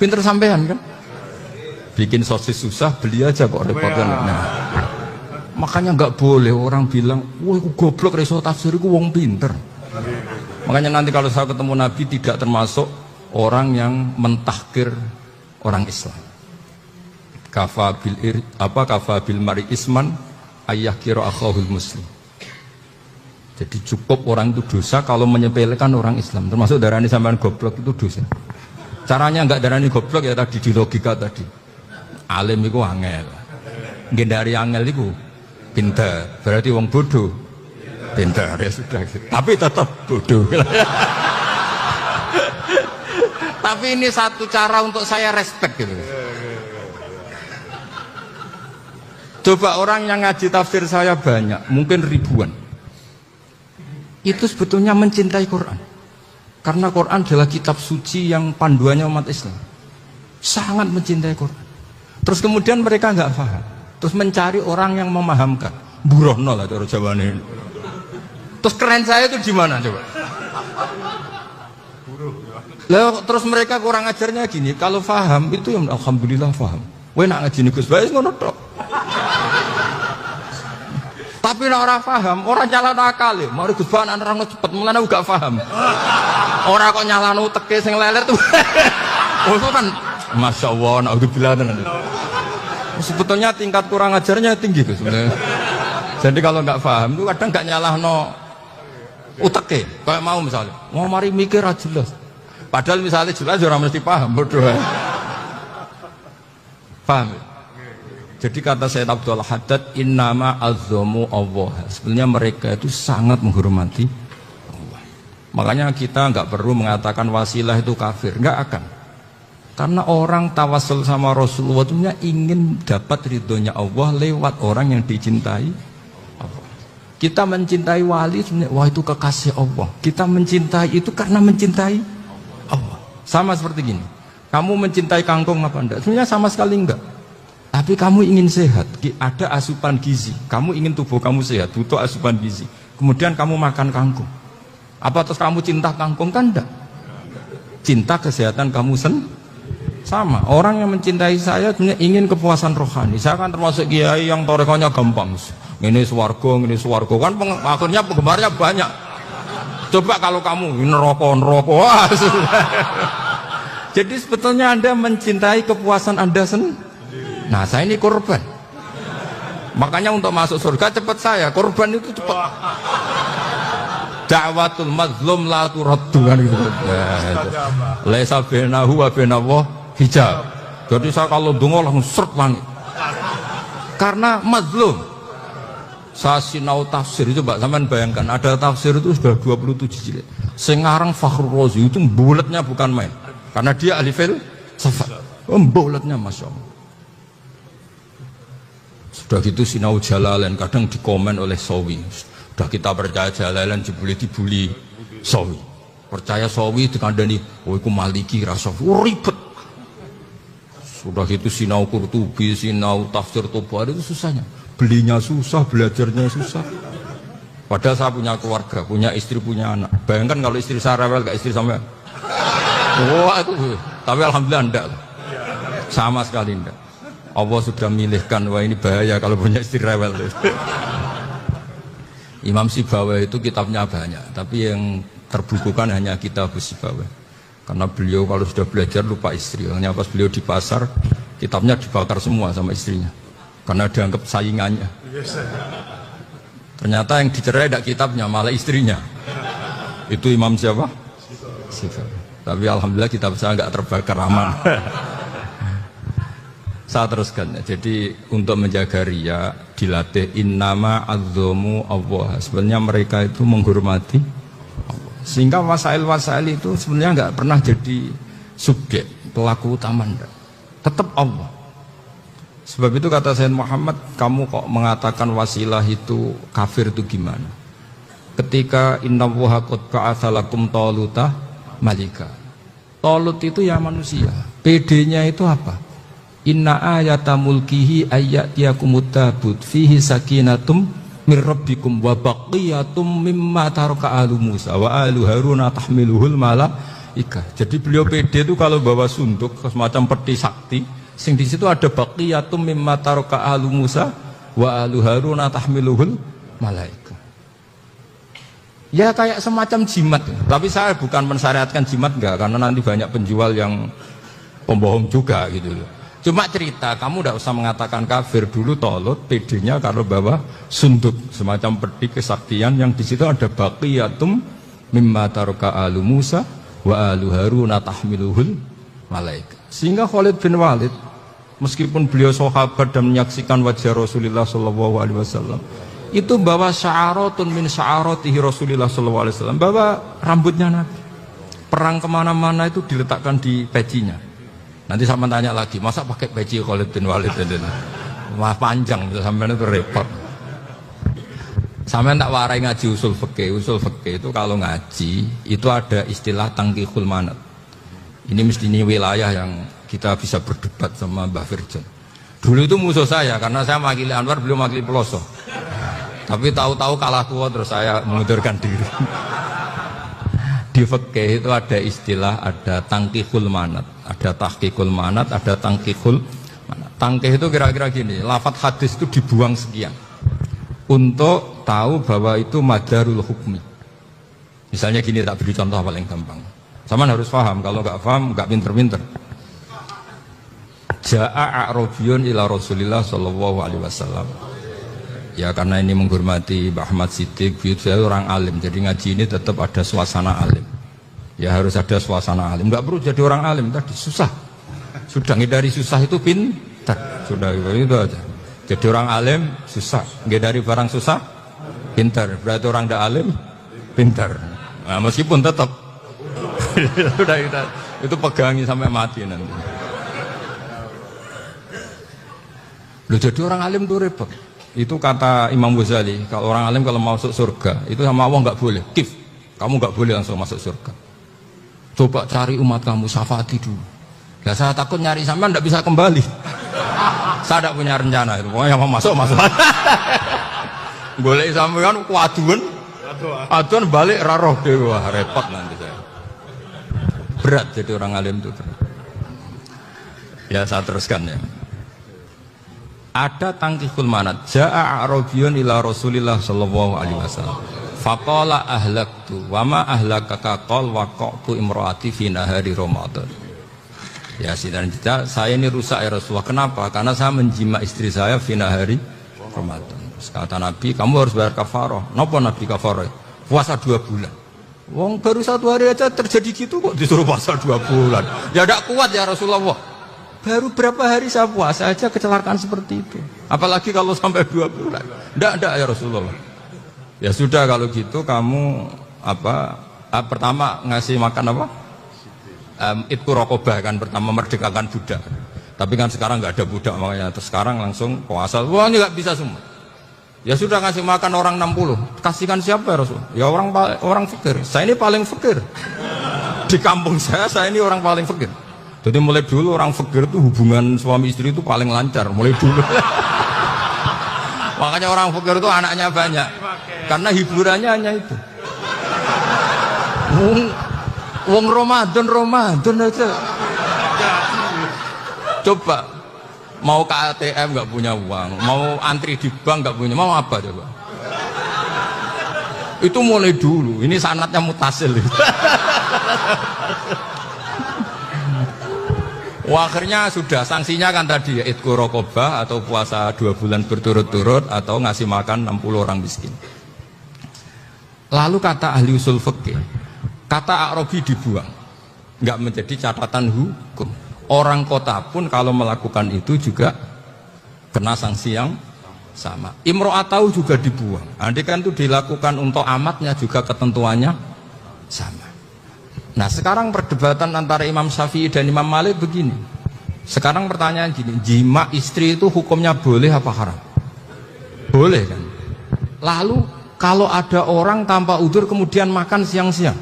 A: Pinter sampean kan? Bikin sosis susah, beli aja kok repotkan. Nah, makanya nggak boleh orang bilang, wah aku goblok reso tafsir aku wong pinter. Makanya nanti kalau saya ketemu Nabi tidak termasuk orang yang mentahkir orang Islam. Kafa bil mari isman ayah kira akhahul muslim. Jadi cukup orang itu dosa kalau menyepelekan orang Islam, termasuk darani sampean goblok itu dosa. Caranya enggak darani goblok ya tadi di logika tadi. Alim itu angel, gendari angel itu pinter, berarti wong bodoh pinter ya sudah. Tapi tetap bodoh. Tapi ini satu cara untuk saya respect gitu. Coba orang yang ngaji tafsir saya banyak, mungkin ribuan. Itu sebetulnya mencintai Quran. Karena Quran adalah kitab suci yang panduannya umat Islam. Sangat mencintai Quran. Terus kemudian mereka nggak paham. Terus mencari orang yang memahamkan. Burohno lah cara Jawane. Terus keren saya itu di mana coba? Lah terus mereka kurang ajarnya gini, kalau paham itu yang alhamdulillah paham. Kowe nak ngaji Gus Bae ngono tok. Tapi nek ora paham, ora nyalano akal. Mari Gus Bae nerangno cepet, mulane aku gak paham. Ora kok nyalano uteke sing lelet tuh. Oh itu kan masyaallah, naudzubillah tenan. Sebetulnya tingkat kurang ajarnya tinggi Gus sebenarnya. Jadi kalau nggak paham itu kadang nggak nyalahno uteke. Kayak mau misalnya, mau mari mikir aja jelas. Padahal misalnya jelas orang mesti paham, bodoh. Paham? Jadi kata Sayyid Abdul Haddad, innama azzamu Allah. Sebenarnya mereka itu sangat menghormati Allah. Makanya kita nggak perlu mengatakan wasilah itu kafir, nggak akan. Karena orang tawasul sama Rasulullah itu ingin dapat ridhonya Allah lewat orang yang dicintai Allah. Kita mencintai wali sebenarnya, wah itu kekasih Allah. Kita mencintai itu karena mencintai Allah. Sama seperti gini, kamu mencintai kangkung apa enggak? Sebenarnya sama sekali enggak. Tapi kamu ingin sehat, ada asupan gizi. Kamu ingin tubuh kamu sehat, butuh asupan gizi. Kemudian kamu makan kangkung. Apa terus kamu cinta kangkung? Kan enggak. Cinta kesehatan kamu sama. Orang yang mencintai saya sebenarnya ingin kepuasan rohani. Saya kan termasuk kiai yang torekonya gampang. Ini swarga kan akhirnya penggemarnya banyak. Coba kalau kamu neraka. Wah, jadi sebetulnya Anda mencintai kepuasan Anda sendiri. Nah, saya ini korban. Makanya untuk masuk surga cepat saya. Korban itu cepat. Da'watul mazlum la turaddu kan gitu. Laisa bainahu wa bainallah hijab. Jadi saya kalau dongo langsung seret langit. Karena mazlum. Saya sinau tafsir itu Mbak, sampean bayangkan ada tafsir itu sudah 27 jilid. Sing ngarang Fakhrul Razi itu bulatnya bukan main. Karena dia ahli filsafat. Bulatnya Masya Allah. Sudah gitu sinau Jalalain kadang dikomen oleh Sawi. Sudah kita percaya Jalalain dibuli Sawi. Percaya Sawi dikandani, oh itu Maliki rasa ribet. Sudah gitu sinau Qurtubi, sinau tafsir Tabari itu susahnya. Belinya susah, belajarnya susah. Padahal saya punya keluarga, punya istri, punya anak. Bayangkan kalau istri saya rewel, gak istri sampai. Wah itu, tapi alhamdulillah enggak. Sama sekali enggak. Allah sudah milihkan, wah ini bahaya kalau punya istri rewel. Imam Sibawai itu kitabnya banyak, tapi yang terbukukan hanya kitab Sibawai. Karena beliau kalau sudah belajar lupa istri. Hanya pas beliau di pasar, kitabnya dibakar semua sama istrinya. Karena dianggap saingannya. Ternyata yang dicerai tidak kitabnya, malah istrinya. Itu Imam siapa? Sibawai. Tapi alhamdulillah kitab saya nggak terbakar, aman. Saya teruskan. Jadi untuk menjaga ria dilatih innama azzamu Allah. Sebenarnya mereka itu menghormati Allah. Sehingga wasail itu sebenarnya nggak pernah jadi subjek pelaku utama, enggak. Tetap Allah. Sebab itu kata Sayyid Muhammad, kamu kok mengatakan wasilah itu kafir itu gimana? Ketika innallaha qad ba'atsa lakum taluta malika. Talut itu ya manusia. PD-nya itu apa? Inna ayata mulkihi ayyatiyakumut tabut fihi sakinatum mir rabbikum wa baqiyatum mimma taraka alu Musa wa alu Haruna tahmiluhul malaikah. Jadi beliau PD itu kalau bawa sunduk semacam peti sakti, sing di situ ada baqiyatum mimma taraka alu Musa wa alu Haruna tahmiluhul malaikah. Ya kayak semacam jimat. Tapi saya bukan mensyariatkan jimat enggak, karena nanti banyak penjual yang pembohong juga gitu loh. Cuma cerita, kamu tidak usah mengatakan kafir. Dulu Tolut PD-nya kalau bawa sunduk, semacam peti kesaktian yang di situ ada baqiyatum mimma taraka alu Musa wa alu Haruna tahmiluhul malaika. Sehingga Khalid bin Walid, meskipun beliau sahabat dan menyaksikan wajah Rasulullah SAW, itu bawa sya'aratun min sya'aratihi Rasulullah SAW, bawa rambutnya Nabi. Perang kemana-mana itu diletakkan di pecinya. Nanti sama tanya lagi, masa pakai peci Khalid bin Walid? Wah panjang, sampai itu repot. Sampai tak warai ngaji usul fikih. Usul fikih itu kalau ngaji itu ada istilah tangkihul manat. Ini mesti ini wilayah yang kita bisa berdebat sama Mbah Firjan. Dulu itu musuh saya karena saya mewakili Anwar, beliau mewakili Peloso. Tapi tahu-tahu kalah tua terus saya mengundurkan diri. Di fikih itu ada istilah, ada tangkihul manat, ada tahqiqul manat, ada tangkihul manat. Tangkih itu kira-kira gini, lafadz hadis itu dibuang sekian untuk tahu bahwa itu madarul hukmi. Misalnya gini, tak beri contoh paling gampang. Sama harus paham, kalau nggak paham nggak pinter-pinter. Ja'a a'rabiyun ila Rasulillah sallallahu alaihi wasallam. Ya karena ini menghormati Mbah Ahmad Siddiq, saya orang alim, jadi ngaji ini tetap ada suasana alim. Ya harus ada suasana alim, nggak perlu jadi orang alim tadi susah. Sudah ngindari susah itu pintar, sudah itu aja. Jadi orang alim susah, ngindari barang susah pintar. Berarti orang tidak alim pintar. Nah, meskipun tetap sudah itu pegangi sampai mati nanti. Loh, jadi orang alim itu repot. Itu kata Imam Ghazali, kalau orang alim kalau mau masuk surga itu sama Allah nggak boleh, kif, kamu nggak boleh langsung masuk surga. Coba cari umat kamu, syafaati dulu. Nah, saya takut nyari sampean nggak bisa kembali. Saya tidak punya rencana itu, pokoknya mau masuk. Boleh sampean kuaduan, aduan balik raroh dewa, repot nanti saya. Berat jadi orang alim itu. Ya saya teruskan ya. Ada tangkihul manat. Ja'a a'rabiyun ila Rasulillah sallallahu alaihi wasallam. Faqala ahlaktu wa ma ahlakaka qal waqa'tu imraati fi nahari Ramadan. Ya sidang saya ini rusak ya Rasulullah. Kenapa? Karena saya menjima istri saya fi nahari Ramadan. Kata Nabi, kamu harus bayar kafarah. Napa Nabi kafarah? Puasa 2 bulan. Wong baru 1 hari aja terjadi gitu kok disuruh puasa 2 bulan. Ya tidak kuat ya Rasulullah. Baru berapa hari saya puasa aja kecelakaan seperti itu. Apalagi kalau sampai 2 bulan. Tidak ya Rasulullah. Ya sudah kalau gitu kamu pertama ngasih makan apa? Itku rokobah kan, pertama merdekakan budak. Tapi kan sekarang nggak ada budak makanya. Terus sekarang langsung puasa. Wah ini nggak bisa semua. Ya sudah ngasih makan orang 60. Kasihkan siapa ya Rasul? Ya orang fakir. Saya ini paling fakir. Di kampung saya ini orang paling fakir. Jadi mulai dulu orang fakir itu hubungan suami istri itu paling lancar, mulai dulu. Makanya orang fakir itu anaknya banyak, karena hiburannya hanya itu. Wong Ramadan aja. Coba mau ke ATM nggak punya uang, mau antri di bank nggak punya, mau apa coba? Itu mulai dulu. Ini sanatnya mutasil. Wah, akhirnya sudah sanksinya kan tadi ya itku rokobah atau puasa 2 bulan berturut-turut atau ngasih makan 60 orang miskin. Lalu kata ahli usul fikih, kata a'rabi dibuang, nggak menjadi catatan hukum. Orang kota pun kalau melakukan itu juga kena sanksi yang sama. Imro'atau juga dibuang. Andai kan itu dilakukan untuk amatnya juga ketentuannya sama. Nah sekarang perdebatan antara Imam Syafi'i dan Imam Malik begini. Sekarang pertanyaan gini, jima istri itu hukumnya boleh apa haram? Boleh kan? Lalu kalau ada orang tanpa udzur kemudian makan siang-siang,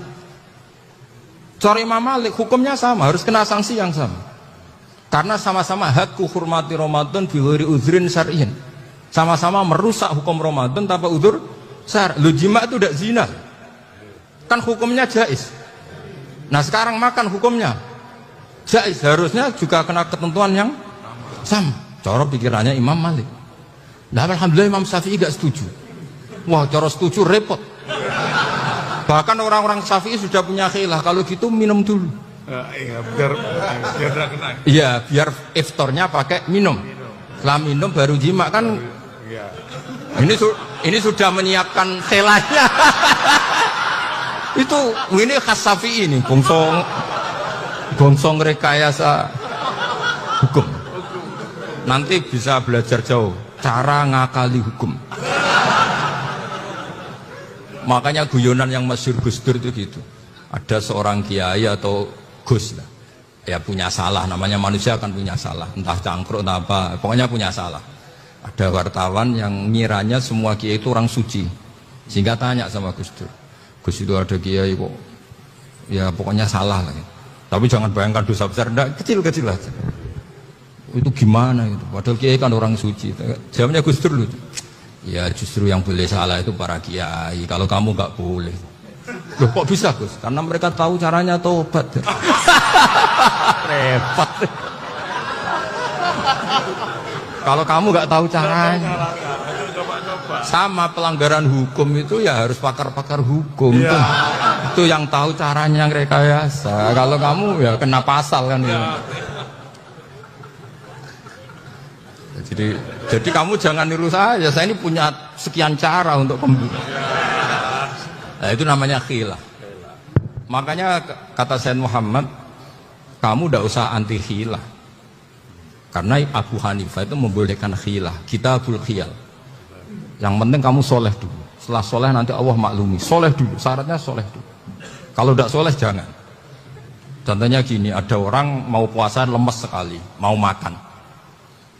A: cara Imam Malik hukumnya sama, harus kena sanksi yang sama. Karena sama-sama hakku hurmati Ramadan bighairi udzrin syar'iyyin. Sama-sama merusak hukum Ramadan tanpa udzur syar'. Lu jima itu tidak zina. Kan hukumnya jaiz. Nah sekarang makan hukumnya jaiz, harusnya juga kena ketentuan yang sama. Cara pikirannya Imam Malik. Nah alhamdulillah Imam Syafi'i gak setuju. Wah cara setuju repot. Bahkan orang-orang Syafi'i sudah punya khilaf, kalau gitu minum dulu.
B: Iya, biar kena.
A: Iya, biar iftarnya pakai minum. Setelah minum baru jima kan.
B: Iya.
A: Ini sudah menyiapkan telanya. Ini khas Syafi'i ini, gongsong rekayasa hukum. Nanti bisa belajar jauh cara ngakali hukum. Makanya guyonan yang masyhur Gus Dur itu gitu. Ada seorang kiai atau Gus lah, ya punya salah, namanya manusia akan punya salah, entah cangkruk entah apa, pokoknya punya salah. Ada wartawan yang ngiranya semua kiai itu orang suci, sehingga tanya sama Gus Dur, Gus itu ada kiai kok, ya pokoknya salah lah. Tapi jangan bayangkan dosa besar, enggak, kecil-kecil aja. Itu gimana itu? Padahal kiai kan orang suci. Jawabnya Gus Dur lucu. Ya justru yang boleh salah itu para kiai. Kalau kamu nggak boleh. Loh kok bisa Gus? Karena mereka tahu caranya tobat. Repot. Kalau kamu nggak tahu caranya. Sama pelanggaran hukum itu ya harus pakar-pakar hukum.
B: Ya.
A: Itu yang tahu caranya yang rekayasa. Kalau kamu ya kena pasal kan ya. Jadi kamu jangan niru saya ini punya sekian cara untuk nah, itu namanya khilah. Makanya kata Sayyid Muhammad, kamu tidak usah anti khilah. Karena Abu Hanifah itu membolehkan khilah, kitabul khiyal. Yang penting kamu soleh dulu. Setelah soleh nanti Allah maklumi. Soleh dulu, syaratnya soleh dulu. Kalau tidak soleh jangan. Contohnya gini, ada orang mau puasa lemes sekali, mau makan.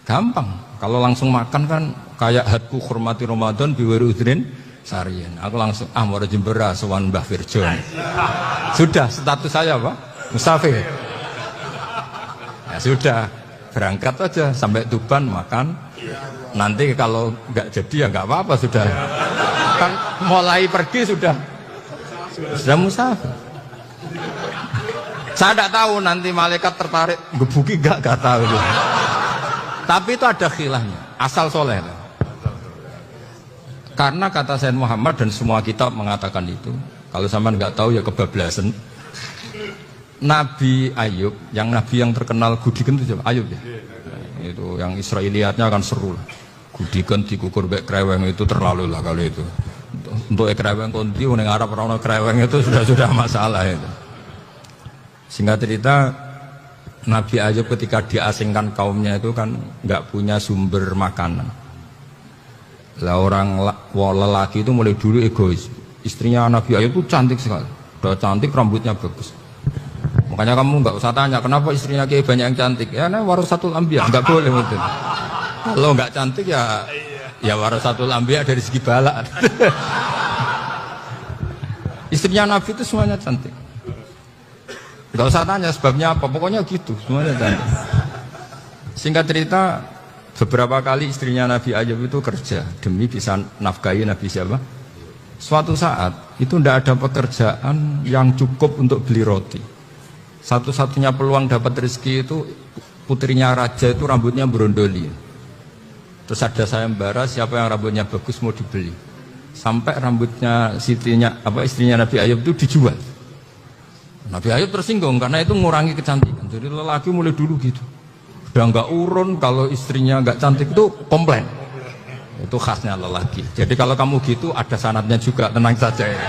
A: Gampang, kalau langsung makan kan kayak hadku hormati Ramadan biwari udrin sarian. Aku langsung mau jembera sowan Mbah Firjon. Sudah status saya Pak musafir. Ya sudah, berangkat aja sampai Tuban makan. Nanti kalau nggak jadi ya nggak apa-apa sudah. Kan mulai pergi sudah musafir. Saya tidak tahu nanti malaikat tertarik gebuki nggak tahu. Tapi itu ada khilahnya, asal soleh. Karena kata Sayyid Muhammad dan semua kitab mengatakan itu. Kalau sampean nggak tahu ya kebablasan. Nabi Ayub, yang nabi yang terkenal gudikan itu siapa? Ayub ya. Itu yang Israiliyatnya akan seru lah. Gudikan dikukur bek kreweng itu terlalu lah kalau itu. Untuk kreweng konti, yang Arab orang kreweng itu sudah masalah itu. Singkat cerita. Nabi Ayub ketika diasingkan kaumnya itu kan nggak punya sumber makanan. Lah orang lelaki itu mulai dulu egois. Istrinya Nabi Ayub itu cantik sekali, udah cantik rambutnya bagus. Makanya kamu nggak usah tanya kenapa istrinya kayak banyak yang cantik. Ya nah warasatul anbiya nggak boleh mungkin. Kalau nggak cantik ya warasatul anbiya dari segi balak. Istrinya Nabi itu semuanya cantik. Gak usah tanya sebabnya apa, pokoknya gitu semuanya cantik. Singkat cerita, beberapa kali istrinya Nabi Ayub itu kerja demi bisa nafkahi Nabi siapa. Suatu saat itu tidak ada pekerjaan yang cukup untuk beli roti. Satu-satunya peluang dapat rezeki itu putrinya raja itu rambutnya berondoli. Terus ada sayembara siapa yang rambutnya bagus mau dibeli. Sampai rambutnya istrinya Nabi Ayub itu dijual. Nabi Ayub tersinggung karena itu mengurangi kecantikan. Jadi lelaki mulai dulu gitu. Udah nggak urun kalau istrinya nggak cantik itu komplain. Itu khasnya lelaki. Jadi kalau kamu gitu ada sanadnya juga, tenang saja ya.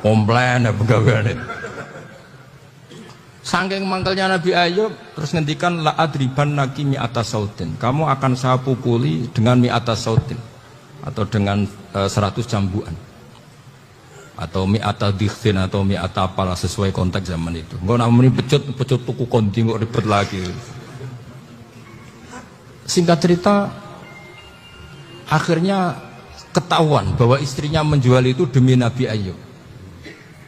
A: Komplain ya pegawai itu. Saking mangkelnya Nabi Ayub terus ngendikan la adriban naki mi'ata sautin. Kamu akan saya pukuli dengan mi'ata sautin atau dengan 100 cambuan. Atau mi'ata dikhtin atau mi'ata apalah sesuai konteks zaman itu. Enggak namanya pecut tuku konti kok ribet lagi. Singkat cerita akhirnya ketahuan bahwa istrinya menjual itu demi Nabi Ayub.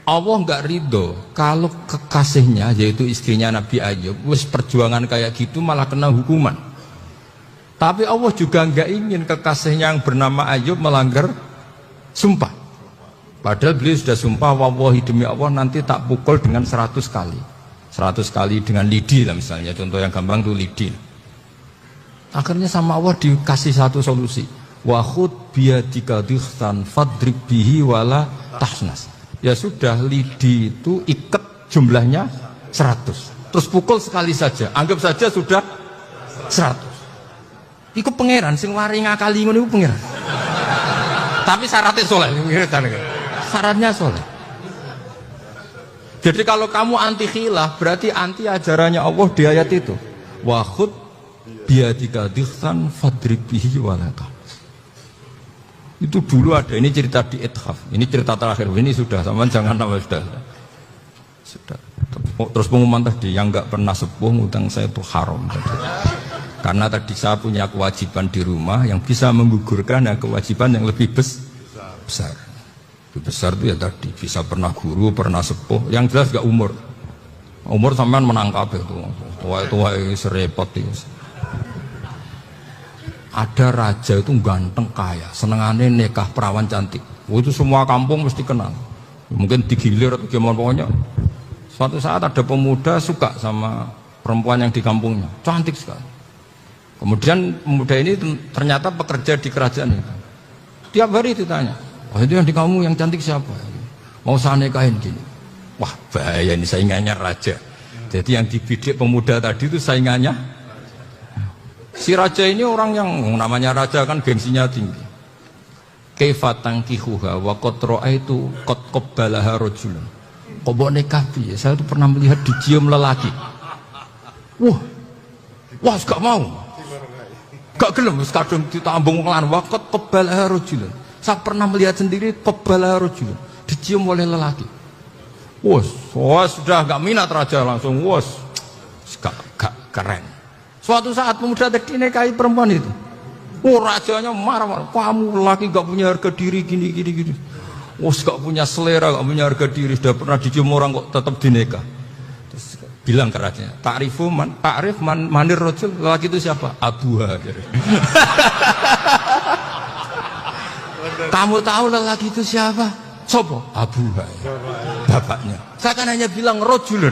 A: Allah nggak ridho kalau kekasihnya yaitu istrinya Nabi Ayub wis perjuangan kayak gitu malah kena hukuman. Tapi Allah juga nggak ingin kekasihnya yang bernama Ayub melanggar sumpah. Padahal beliau sudah sumpah, wallahi demi Allah nanti tak pukul dengan 100 kali. 100 kali dengan lidi lah misalnya, contoh yang gampang itu lidi. Akhirnya sama Allah dikasih satu solusi. Wa khud biyadika dikhtan fadrib bihi wala tahsnas. Ya sudah, lidi itu ikat jumlahnya 100. 100. Terus pukul sekali saja, anggap saja sudah 100. Iku pangeran sing wari ngakali ngono iku pangeran. Tapi syaratnya soleh, syaratnya soleh. Jadi kalau kamu anti khilaf berarti anti ajarannya Allah di ayat itu. Wa khud biadika dikhsan fadrib bihi walaka. Itu dulu ada, ini cerita di Ithaf. Ini cerita terakhir, ini sudah, sama jangan nama sudah. Terus pengumuman tadi, yang nggak pernah sepuh ngutang saya itu haram. Karena tadi saya punya kewajiban di rumah yang bisa menggugurkan kewajiban yang lebih besar. Lebih besar itu ya tadi, bisa pernah guru, pernah sepuh. Yang jelas gak umur. Umur sampean menangkap itu. Tua-tua serepot itu. Ada raja itu ganteng kaya, senengannya nikah perawan cantik. Itu semua kampung mesti kenal. Mungkin digilir atau gimana pokoknya. Suatu saat ada pemuda suka sama perempuan yang di kampungnya, cantik sekali. Kemudian pemuda ini ternyata pekerja di kerajaan itu. Tiap hari ditanya, oh itu yang di kamu yang cantik siapa? Mau saya nikahin gini. Wah bahaya ini saingannya raja. Jadi yang dibidik pemuda tadi itu saingannya. Si raja ini orang yang namanya raja kan gengsinya tinggi. Kaifa tankihuha wa qad ra'aitu qad qabbalaha rajulun. Kok mbok nikah piye? Saya itu pernah melihat dicium lelaki. Wah, gak mau. Gak gelem wis kadung ditambung lan wa qad qabbalaha rajulun. Saya pernah melihat sendiri qabbalaha rajulun, dicium oleh lelaki. Sudah gak minat raja langsung gak keren. Suatu saat pemuda tadi nikahi perempuan itu. Rajanya marah-marah. Kamu laki gak punya harga diri gini. Gak punya selera, gak punya harga diri. Sudah pernah dicium orang kok tetap dinikah. Terus bilang ke rajanya, ta'rif manir rajul, laki itu siapa? Abuha. Kamu tahu lelaki itu siapa? Sopo? Abuha. Bapaknya. Saya kan hanya bilang rajulun.